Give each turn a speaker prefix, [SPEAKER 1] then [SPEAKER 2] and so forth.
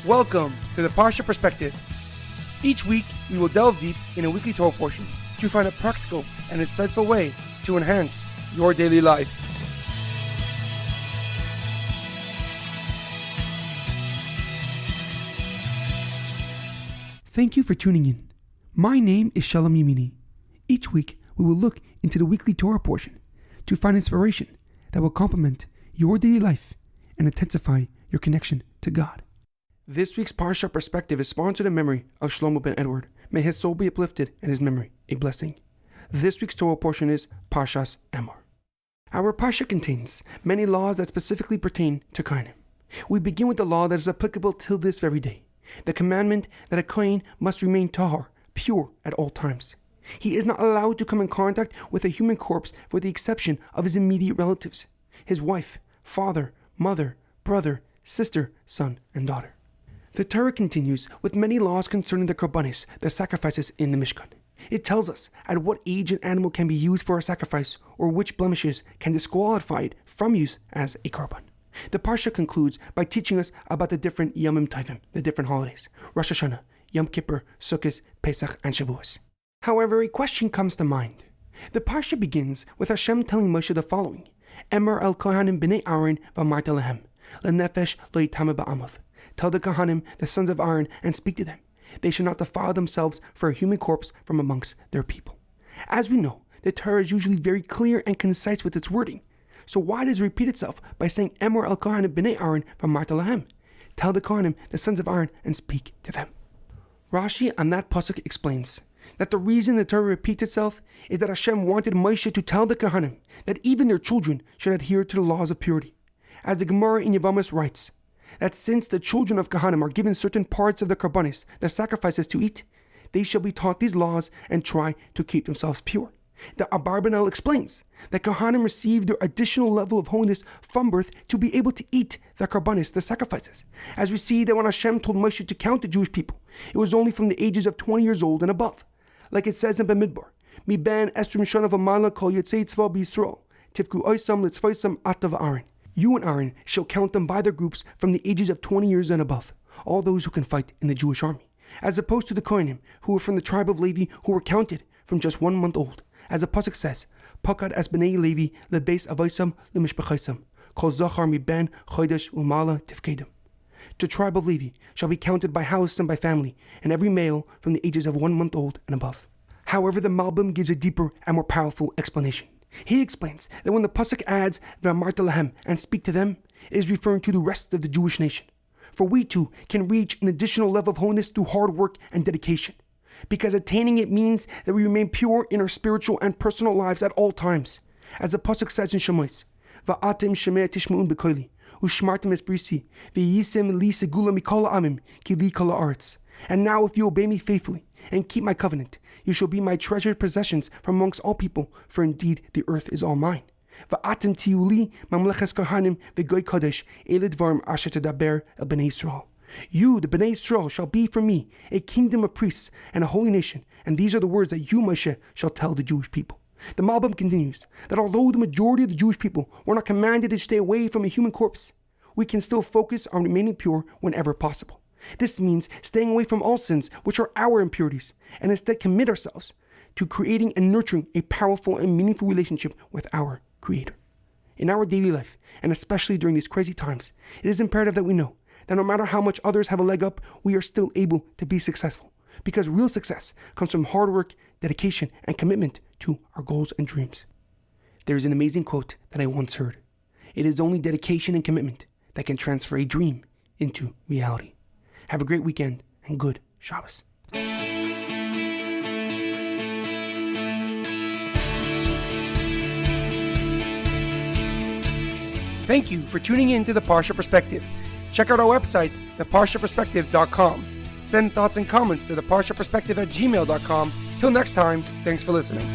[SPEAKER 1] Welcome to the Parsha Perspective. Each week, we will delve deep in a weekly Torah portion to find a practical and insightful way to enhance your daily life.
[SPEAKER 2] Thank you for tuning in. My name is Shalom Yemini. Each week, we will look into the weekly Torah portion to find inspiration that will complement your daily life and intensify your connection to God. This week's Parsha Perspective is sponsored in memory of Shlomo ben Edward. May his soul be uplifted and his memory a blessing. This week's Torah portion is Parshas Emor. Our Parsha contains many laws that specifically pertain to Kohanim. We begin with the law that is applicable till this very day, the commandment that a Kohen must remain Tahor, pure at all times. He is not allowed to come in contact with a human corpse with the exception of his immediate relatives, his wife, father, mother, brother, sister, son, and daughter. The Torah continues with many laws concerning the Korbanis, the sacrifices in the Mishkan. It tells us at what age an animal can be used for a sacrifice or which blemishes can disqualify it from use as a Korban. The Parsha concludes by teaching us about the different Yom Tovim, the different holidays, Rosh Hashanah, Yom Kippur, Sukkos, Pesach, and Shavous. However, a question comes to mind. The Parsha begins with Hashem telling Moshe the following: Emor el Kohanim b'nei Aaron v'amarta lehem, lenefesh lo yitame ba'amav. Tell the Kohanim, the sons of Aaron, and speak to them. They should not defile themselves for a human corpse from amongst their people. As we know, the Torah is usually very clear and concise with its wording. So why does it repeat itself by saying Emor el Kohanim b'nei Aaron v'amarta lehem? Tell the Kohanim, the sons of Aaron, and speak to them. Rashi on that Pasuk explains that the reason the Torah repeats itself is that Hashem wanted Moshe to tell the Kohanim that even their children should adhere to the laws of purity. As the Gemara in Yevamos writes, that since the children of Kohanim are given certain parts of the Korbanis, the sacrifices to eat, they shall be taught these laws and try to keep themselves pure. The Abarbanel explains that Kohanim received their additional level of holiness from birth to be able to eat the Korbanis, the sacrifices. As we see that when Hashem told Moshe to count the Jewish people, it was only from the ages of 20 years old and above. Like it says in Bamidbar, Mi ben esrim shana v'mala kol yotzei tzva b'Yisrael, tivku oisam litzvaisam atav Aaron. You and Aaron shall count them by their groups from the ages of 20 years and above, all those who can fight in the Jewish army, as opposed to the Kohanim, who were from the tribe of Levi, who were counted from just 1 month old. As the Pasuk says, Pakad as b'nei Levi lebeis avaisam lemishpachaisam, kol zachar mi ben chodesh umala tifkedem. The tribe of Levi shall be counted by house and by family, and every male from the ages of 1 month old and above. However, the Malbim gives a deeper and more powerful explanation. He explains that when the Pasuk adds v'amarta lehem and speak to them, it is referring to the rest of the Jewish nation. For we too can reach an additional level of holiness through hard work and dedication, because attaining it means that we remain pure in our spiritual and personal lives at all times. As the Pasuk says in Shemos, va'atem shemei tishma'un b'koili, u'shmartem es brisi, v'yisem li segula mikol ha'amim, ki li kol ha'aretz. And now if you obey me faithfully and keep my covenant, you shall be my treasured possessions from amongst all people, for indeed the earth is all mine. Va'atem tiyu li mamleches kohanim v'goy kodesh, ele dvarim asher tedaber el b'nei Yisrael. You, the B'nai Yisrael, shall be for me a kingdom of priests and a holy nation, and these are the words that you, Moshe, shall tell the Jewish people. The Malbim continues that although the majority of the Jewish people were not commanded to stay away from a human corpse, we can still focus on remaining pure whenever possible. This means staying away from all sins, which are our impurities, and instead commit ourselves to creating and nurturing a powerful and meaningful relationship with our Creator. In our daily life, and especially during these crazy times, it is imperative that we know that no matter how much others have a leg up, we are still able to be successful, because real success comes from hard work, dedication, and commitment to our goals and dreams. There is an amazing quote that I once heard. It is only dedication and commitment that can transfer a dream into reality. Have a great weekend and good Shavous.
[SPEAKER 1] Thank you for tuning in to the Parsha Perspective. Check out our website, theparshaperspective.com. Send thoughts and comments to theparshaperspective@gmail.com. Till next time, thanks for listening.